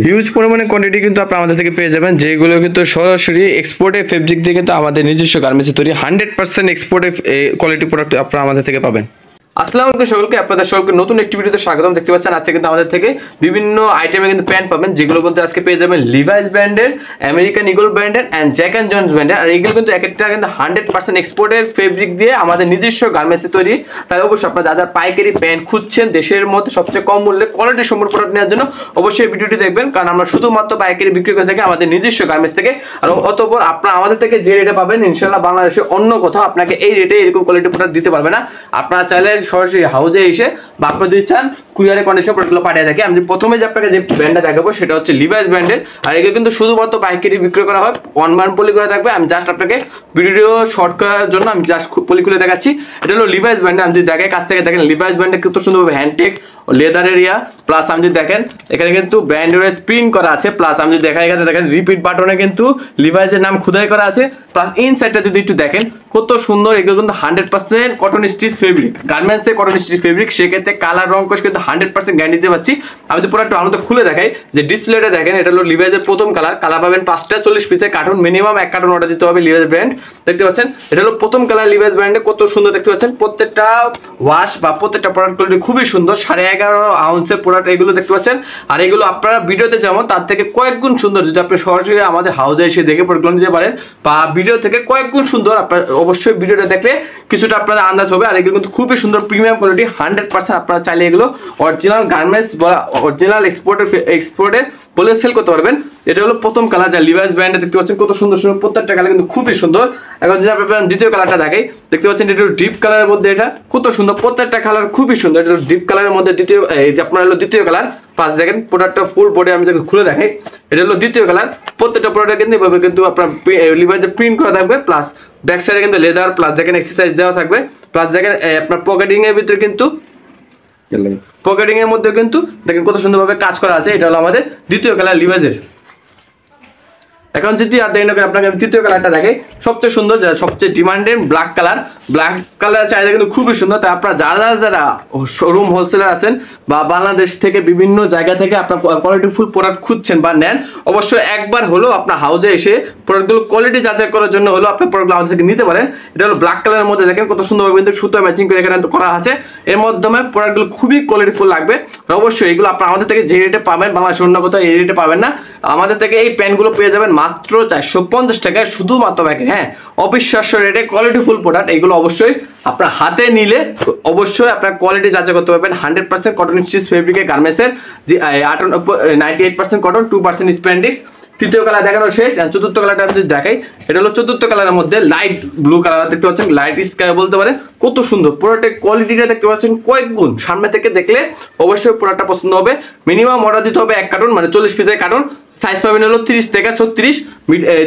Huge পরিমাণে quantity কিন্তু আপনি আমাদের থেকে পেয়ে যাবেন, যেগুলো কিন্তু সরাসরি এক্সপোর্টের ফেব্রিক দিয়ে কিন্তু আমাদের নিজস্ব গার্মেন্টসে তৈরি 100% এক্সপোর্টের কোয়ালিটি প্রোডাক্ট আপনারা আমাদের থেকে পাবেন। আসসালামু আলাইকুম সকলকে, আপনাদের সকলকে নতুন একটি ভিডিওতে স্বাগতম। দেখতে পাচ্ছেন আজকে কিন্তু আমাদের থেকে বিভিন্ন আইটেমে কিন্তু প্যান্ট পাবেন, যেগুলো কিন্তু আজকে পেয়ে যাবেন লিভাইস ব্র্যান্ডের, আমেরিকান ইগল ব্র্যান্ডের এন্ড জ্যাক এন্ড জনস ব্র্যান্ডের। আর এইগুলো কিন্তু এক একটা কিন্তু 100% এক্সপোর্টের ফেব্রিক দিয়ে আমাদের নিজস্ব গার্মেন্টসে তৈরি। তাই অবশ্যই আপনারা যারা পাইকারি প্যান্ট খুঁজছেন দেশের মধ্যে সবচেয়ে কম মূল্যে কোয়ালিটি সম্পন্ন প্রোডাক্ট নেওয়ার জন্য অবশ্যই ভিডিওটি দেখবেন, কারণ আমরা শুধুমাত্র পাইকারি বিক্রি করে থাকি আমাদের নিজস্ব গার্মেন্টস থেকে। আর অতঃপর আপনারা আমাদের থেকে যে রেটে পাবেন ইনশাআল্লাহ বাংলাদেশে অন্য কোথাও আপনাকে এই রেটে এরকম কোয়ালিটি প্রোডাক্ট দিতে পারবে না। আপনারা চাইলে সরাসরি হাউজে এসে বা আপনারা যদি চান কুরিয়ারে কন্ডিশন প্রোডাক্টগুলো পাঠিয়ে থাকে। আমি প্রথমে যে আপনাকে যে ব্র্যান্ডটা দেখাবো সেটা হচ্ছে লিভাইস ব্র্যান্ডের। আর এগুলো কিন্তু শুধুমাত্র পাইকারি বিক্রি করা হয়, ওয়ান মান পলি করে থাকবে। আমি জাস্ট আপনাকে ভিডিও শর্ট করার জন্য আমি জাস্ট পলি খুলে দেখাচ্ছি। এটা হলো লিভাইস ব্র্যান্ডের। আমি যদি দেখাই কাছ থেকে দেখেন লিভাইস ব্র্যান্ডের কত সুন্দরভাবে হ্যান্ডটেক লেদার এরিয়া, প্লাস আমি যদি দেখেন এখানে কিন্তু ব্র্যান্ডের প্রিন্ট করা আছে, প্লাস আমি যদি দেখাই এখানে দেখেন রিপিট বাটনে কিন্তু লিভাইসের নাম খোদাই করা আছে, প্লাস ইনসাইডটা যদি একটু দেখেন কত সুন্দর। এগুলো কিন্তু 100% কটন স্টিচ ফেব্রিক, গার্মেন্টসে কটন স্টিচ ফেব্রিক, সেক্ষেত্রে কালার রং কোশ কিন্তু 100% গ্যারান্টি দিতে পারছি। আমি তো প্রোডাক্ট আমাদের খুলে দেখাই যে ডিসপ্লেটা দেখেন, এটা হলো লিভাইসের প্রথম কালার পাবেন 5টা 40 পিসের কার্টুন, মিনিমাম 1 কার্টুন অর্ডার দিতে হবে লিভাইস ব্র্যান্ড। দেখতে পাচ্ছেন এটা হলো প্রথম কালার লিভাইস ব্র্যান্ডে, কত সুন্দর দেখতে পাচ্ছেন। প্রত্যেকটা ওয়াশ বা প্রত্যেকটা প্রোডাক্ট কোয়ালিটি খুবই সুন্দর, 11.5 আউন্সের প্রোডাক্ট এগুলো দেখতে পাচ্ছেন। আর এগুলো আপনারা ভিডিওতে যেমন তার থেকে কয়েক গুণ সুন্দর যদি আপনি সরাসরি আমাদের হাউজে এসে দেখে প্রোডাক্টগুলো নিতে পারেন, বা ভিডিও থেকে কয়েক গুণ সুন্দর। আপনারা অবশ্যই ভিডিওটা দেখলে কিছুটা আপনাদের আন্দাজ হবে। আর এগুলো কিন্তু খুবই সুন্দর প্রিমিয়াম কোয়ালিটি 100%। আপনারা চাইলে এগুলো অরিজিনাল গার্মেন্টস বা অরিজিনাল এক্সপোর্টে বলে সেল করতে পারবেন। এটা হলো প্রথম কালার যা লিভাইস ব্র্যান্ডে দেখতে পাচ্ছেন, কত সুন্দর সুন্দর প্রত্যেকটা কালার কিন্তু খুবই সুন্দর। এখন যদি আপনারা দ্বিতীয় কালারটা দেখাই, দেখতে পাচ্ছেন এটা হলো ডিপ কালারের মধ্যে, এটা কত সুন্দর, প্রত্যেকটা কালার খুবই সুন্দর। এটা হলো ডিপ কালারের মধ্যে দ্বিতীয়, এই যে আপনার হলো দ্বিতীয় কালার। পাঁচ দেখেন প্রোডাক্টটা ফুল বডি আমি যদি খুলে দেখাই, এটা হলো দ্বিতীয় কালার। প্রত্যেকটা প্রোডাক্ট কিন্তু এভাবে কিন্তু আপনার লিভাইসে প্রিন্ট করা থাকবে, প্লাস ব্যাক সাইডে কিন্তু লেদার, প্লাস দেখেন এক্সারসাইজ দেওয়া থাকবে, প্লাস দেখেন আপনার পকেটিং এর ভিতরে কিন্তু পকেটিং এর মধ্যে কিন্তু দেখেন কত সুন্দরভাবে কাজ করা আছে। এটা হলো আমাদের দ্বিতীয় কালার লিভাইসের। এখন যদি আর দেখেন আপনাকে তৃতীয় কালারটা দেখে, সবচেয়ে সুন্দর সবচেয়ে ডিমান্ডেড ব্ল্যাক কালার চাহিদা কিন্তু খুবই সুন্দর। তাই আপনারা যারা শোরুম হোলসেলার আছেন বা বাংলাদেশ থেকে বিভিন্ন জায়গা থেকে আপনার কোয়ালিটিফুল প্রোডাক্ট খুঁজছেন বা নেন, অবশ্যই একবার হলো আপনার হাউজে এসে প্রোডাক্টগুলো কোয়ালিটি যাচাই করার জন্য হলো আপনার প্রোডাক্টগুলো আমাদের থেকে নিতে পারেন। এটা হলো ব্ল্যাক কালারের মধ্যে দেখেন কত সুন্দরভাবে কিন্তু সুতো ম্যাচিং করে এখানে করা আছে। এর মাধ্যমে প্রোডাক্টগুলো খুবই কোয়ালিটিফুল লাগবে। অবশ্যই এগুলো আপনার আমাদের থেকে যে রেটে পাবেন বাংলাদেশের অন্য কোথাও এই রেটে পাবেন না। আমাদের থেকে এই প্যান্টগুলো পেয়ে যাবেন মাত্র 450 টাকায়, শুধুমাত্র প্যাকেট। হ্যাঁ, অবিশ্বাস্য রেটে কোয়ালিটিফুল প্রোডাক্ট। এগুলো অবশ্যই আপনার হাতে নিলে অবশ্যই আপনার কোয়ালিটি যাচাই করতে পারবেন। 100% কটন স্টিচ ফেব্রিকের গার্মেন্টসের, যে 98% কটন, 2% স্প্যান্ডিক্স। তৃতীয় কালার দেখানো শেষ। চতুর্থ কালারটা যদি দেখাই, এটা হলো চতুর্থ কালারের মধ্যে লাইট ব্লু কালার দেখতে পাচ্ছেন, লাইট স্কাই বলতে পারেন। কত সুন্দর প্রোডাক্টের কোয়ালিটিটা দেখতে পাচ্ছেন কয়েক গুণ। সামনে থেকে দেখলে অবশ্যই প্রোডাক্টটা পছন্দ হবে। মিনিমাম অর্ডার দিতে হবে 1 কার্টুন, মানে 40 পিসের কার্টুন। সাইজ পাবেন হলো 30 থেকে 36,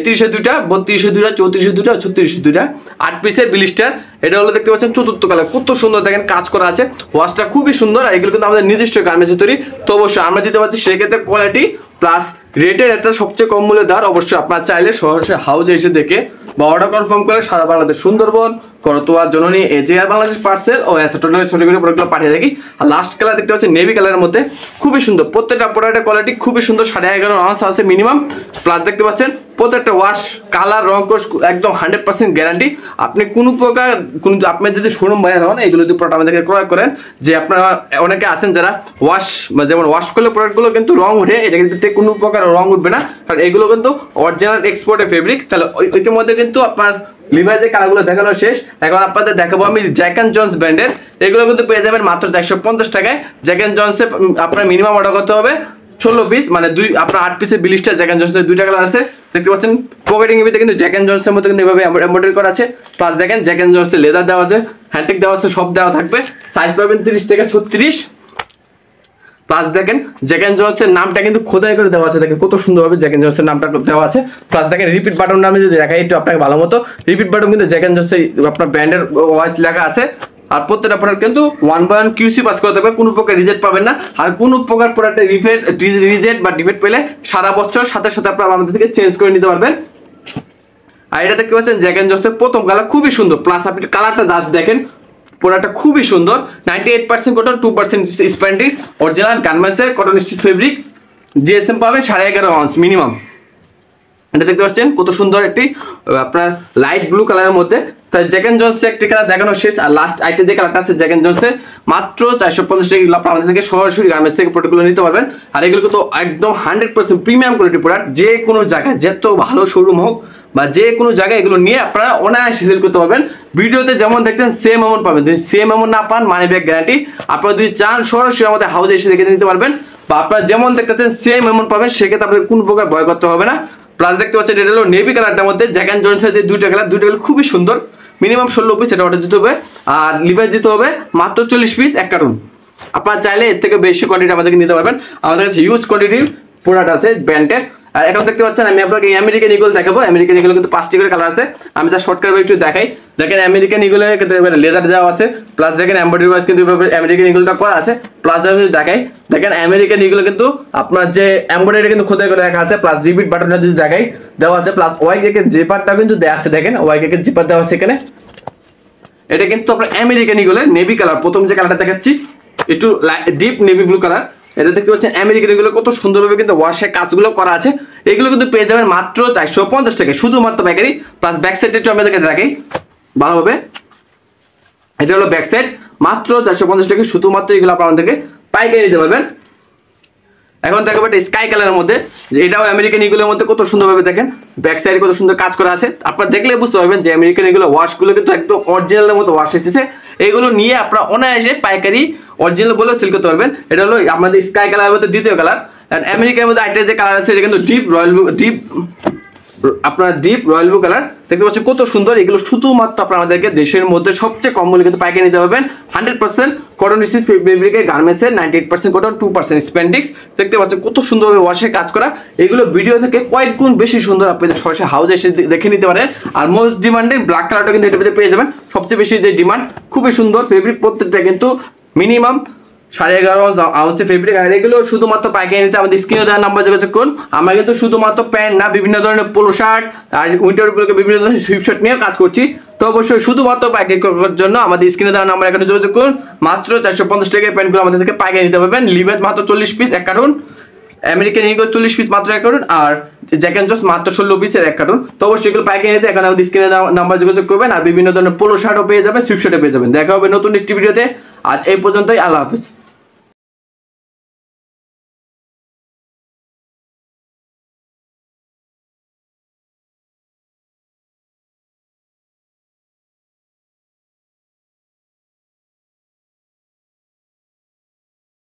30-এ 2টা, 32-এ 2টা, 34-এ 2টা, 36-এ 2টা, 8 পিসের ব্লিস্টার। এটা হলো দেখতে পাচ্ছেন চতুর্থ কালার, কত সুন্দর দেখেন কাজ করা আছে, ওয়াশটা খুবই সুন্দর। আর এগুলো কিন্তু আমাদের নিজস্ব গার্মেন্টসে তৈরি, তো অবশ্যই আমরা দিতে পারছি সেক্ষেত্রে কোয়ালিটি প্লাস রেটের একটা সবচেয়ে কম মূল্যে দেওয়ার। অবশ্যই আপনার চাইলে সরাসরি হাউজে এসে দেখে বা অর্ডার কনফার্ম করে সারা বাংলাদেশ, সুন্দরবন, করতোয়া, জননী, এজিআর বাংলাদেশ পার্সেল ও অ্যাসেটনের ছোট করে প্রোডাক্টগুলো পাঠিয়ে থাকি। আর লাস্ট কালার দেখতে পাচ্ছেন নেভি কালারের মধ্যে, খুবই সুন্দর। প্রত্যেকটা প্রোডাক্টের কোয়ালিটি খুবই সুন্দর, 11.5 আউন্স আছে মিনিমাম। প্লাস দেখতে পাচ্ছেন প্রত্যেকটা ওয়াশ কালার রং কোশ একদম 100% গ্যারান্টি। আপনি কোনো প্রকার আপনি যদি শোরুম বাইরে হন, এইগুলো যদি প্রোডাক্ট আমাদেরকে ক্রয় করেন, যে আপনারা অনেকে আছেন যারা ওয়াশ, যেমন ওয়াশ করলে প্রোডাক্টগুলো কিন্তু রং উঠে, এটা কিন্তু কোনো প্রকার রং উঠবে না, কারণ এগুলো কিন্তু অরিজিনাল এক্সপোর্টের ফেব্রিক। তাহলে ইতিমধ্যে কিন্তু আপনার লিভাইসের কালারগুলো দেখানো শেষ। এখন আপনাদের দেখাবো আমি জ্যাক এন্ড জনস ব্র্যান্ডের। এগুলো কিন্তু পেয়ে যাবেন মাত্র 450 টাকায়। জ্যাক এন্ড জনসে আপনার মিনিমাম অর্ডার করতে হবে 16 পিস, মানে আপনার 8 পিসের ব্লিস্টার। জ্যাক এন্ড জনসের 2টা কালার আছে দেখতে পাচ্ছেন। পকেটিং এর ভিতরে কিন্তু জ্যাক এন্ড জনসের মধ্যে কিন্তু এভাবে এমব্রয়ডারি করা আছে। প্লাস দেখেন জ্যাক এন্ড জনসের লেদার দেওয়া আছে, হ্যান্ডটেক দেওয়া আছে, সব দেওয়া থাকবে। সাইজ পাবেন 30 থেকে 36। প্লাস দেখেন জ্যাক এন্ড জনসের নামটা কিন্তু খোদাই করে দেওয়া আছে, দেখেন কত সুন্দরভাবে জ্যাক এন্ড জনসের নামটা দেওয়া আছে। প্লাস দেখেন রিপিট বাটন নামে যদি দেখাই একটু আপনাকে ভালো মতো, রিপিট বাটন কিন্তু জ্যাক এন্ড জনসের আপনার ব্র্যান্ডের ওয়াইস লেখা আছে। আর প্রত্যেকটা প্রোডাক্ট কিন্তু 1 by 1 QC পাস করে দেবে, কোনো প্রকার রিজেক্ট পাবেন না। আর কোনো প্রকার প্রোডাক্টে রিজেক্ট বা ডিফেক্ট পেলে সারা বছর সাথে সাথে আপনারা আমাদের থেকে চেঞ্জ করে নিতে পারবেন। আর এটা দেখতে পাচ্ছেন জ্যাক এন্ড জনসের প্রথম কালার, খুবই সুন্দর। প্লাস আপনি কালারটা জাস্ট দেখেন, প্রোডাক্টটা খুবই সুন্দর। 98% কটন, 2% স্প্যান্ডিক্স, অরিজিনাল গার্মেন্টসের কটন স্টিচ ফেব্রিক। জিএসএম পাবেন 11.5 আউন্স মিনিমাম। এটা দেখতে পাচ্ছেন কত সুন্দর একটি আপনার লাইট ব্লু কালারের মধ্যে। তাই জ্যাক এন্ড জোন্স একটি কালার দেখানো শেষ, আর লাস্ট আইটেম যে কালারটা আছে জ্যাক এন্ড জোন্সের মাত্র 450 টাকা। এগুলো আপনারা আমাদের থেকে সরাসরি গার্মেন্টস থেকে প্রোডাক্টগুলো নিতে পারবেন। আর এগুলো কিন্তু একদম 100% প্রিমিয়াম কোয়ালিটি প্রোডাক্ট। যে কোনো জায়গায় যত ভালো শোরুম হোক বা যে কোনো জায়গায় এগুলো নিয়ে আপনারা অনায়াসে সেল করতে পারবেন। ভিডিওতে যেমন দেখছেন সেম অ্যামাউন্ট পাবেন, যদি সেম অ্যামাউন্ট না পান মানি ব্যাক গ্যারান্টি। আপনারা যদি চান সরাসরি আমাদের হাউসে এসে দেখে নিতে পারবেন, বা আপনারা যেমন দেখতেছেন সেম অ্যামাউন্ট পাবেন, সেক্ষেত্রে আপনাদের কোনো প্রকার ভয় করতে হবে না। প্লাস দেখতে পাচ্ছেন এটা হলো নেভি কালারটার মধ্যে জ্যাক এন্ড জোন্সের যে দুইটা কালার খুবই সুন্দর। মিনিমাম 16 পিস এটা অর্ডার দিতে হবে, আর লিভার দিতে হবে মাত্র 40 পিস এক কার্টুন। আপনারা চাইলে এর থেকে বেশি কোয়ান্টিটি আমাদেরকে নিতে পারবেন, আমাদের কাছে হিউজ কোয়ান্টিটির প্রোডাক্ট আছে ব্র্যান্ডের। আর এখন দেখতে পাচ্ছেন আমি আপনাকে আমেরিকান ইগল দেখাবো। আমেরিকান ইগল কিন্তু 5টি করে কালার আছে, আমি তার শর্টকাট একটু দেখাই। দেখেন আমেরিকান ইগলে কিন্তু লেদার দেওয়া আছে, প্লাস দেখেন এমব্রয়ডারি ওয়ার্ক কিন্তু আমেরিকান ইগলটা করা আছে। প্লাস আমি দেখাই, দেখেন আমেরিকান ইগল কিন্তু আপনার যে এমব্রয়ডারি কিন্তু খোদাই করে রাখা আছে, প্লাস রিপিট বাটনটা যদি দেখাই দেওয়া আছে, প্লাস ওয়াই কেকের জিপারটা কিন্তু দেওয়া আছে। দেখেন ওয়াই কেকের জিপার দেওয়া আছে এখানে। এটা কিন্তু আপনার আমেরিকান ইগলের নেভি কালার, প্রথম যে কালারটা দেখাচ্ছি একটু ডিপ নেভি ব্লু কালার। এটা দেখতে পাচ্ছেন আমেরিকান ইগল কত সুন্দরভাবে কিন্তু ওয়াশের কাজগুলো করা আছে। এগুলো কিন্তু পেয়ে যাবেন মাত্র 450 টাকা শুধুমাত্র পাইকারি। প্লাস ব্যাক সাইড একটু আমাদেরকে দেখাই ভালোভাবে, এটা হলো ব্যাক সাইড মাত্র 450 টাকা শুধুমাত্র। এগুলো আপনারা আমাদেরকে পাইকারি নিতে পারবেন। এখন দেখাবো একটা স্কাই কালারের মধ্যে, এটাও আমেরিকান ইগলের মধ্যে কত সুন্দরভাবে দেখেন ব্যাক সাইডে কত সুন্দর কাজ করা আছে। আপনারা দেখলে বুঝতে পারবেন যে আমেরিকান ইগলের ওয়াশগুলো কিন্তু একদম অরিজিনালের মতো ওয়াশ এসেছে। এগুলো নিয়ে আপনারা অনায়াসে পাইকারি অরিজিনাল বলেও সেল করতে পারবেন। এটা হলো আমাদের স্কাই কালারের মধ্যে দ্বিতীয় কালার। আমেরিকার মধ্যে আরেকটা যে কালার আছে এটা কিন্তু ডিপ রয়্যাল ব্লু, আপনার ডিপ রয়্যাল ব্লু কালার দেখতে পাচ্ছেন কত সুন্দর। এগুলো শুধুমাত্র আপনারা আমাদেরকে দেশের মধ্যে সবচেয়ে কম মূল্যে কিন্তু পাইকারি নিতে পারবেন। 100% কটন রিসিস ফেব্রিকের গার্মেন্টসের, 98% কটন, 2% স্প্যান্ডিক্স। দেখতে পাচ্ছেন কত সুন্দরভাবে ওয়াশের কাজ করা। এগুলো ভিডিও থেকে কয়েক গুণ বেশি সুন্দর, আপনাদের সরাসরি হাউসে এসে দেখে নিতে পারেন। আর মোস্ট ডিমান্ডেড ব্ল্যাক কালারটা কিন্তু এটার মধ্যে পেয়ে যাবেন, সবচেয়ে বেশি যে ডিমান্ড। খুবই সুন্দর ফেব্রিক, প্রত্যেকটা কিন্তু মিনিমাম 11.5 আউন্সের ফেব্রিক। আর এগুলো শুধুমাত্র পাইকারি নিতে আমাদের স্ক্রিনে দেওয়ার নাম্বার যোগাযোগ করুন। আমরা কিন্তু শুধুমাত্র প্যান্ট না, বিভিন্ন ধরনের পোলো শার্ট আর উইন্টার উপলক্ষে বিভিন্ন ধরনের সুইপ শার্ট নিয়েও কাজ করছি। তো অবশ্যই শুধুমাত্র পাইকারি করার জন্য আমাদের স্ক্রিনে দেওয়ার নাম্বার এখানে যোগাযোগ করুন। মাত্র 450 টাকায় প্যান্টগুলো আমাদের থেকে পাইকারি নিতে পারবেন। লিভার মাত্র 40 পিস এক কার্টুন, আমেরিকান ইগল 40 পিস মাত্র এক কার্টুন, আর জ্যাক এন্ড জোন্স মাত্র 16 পিসের এক কার্টুন। তো অবশ্যই এগুলো পাইকারি নিতে এখন আমাদের স্ক্রিনে নাম্বার যোগাযোগ করবেন। আর বিভিন্ন ধরনের পোলো শার্টও পেয়ে যাবেন, সুইপ শার্টও পেয়ে যাবেন। দেখা হবে নতুন একটি ভিডিওতে। আজ এই পর্যন্তই, আল্লাহ হাফেজ।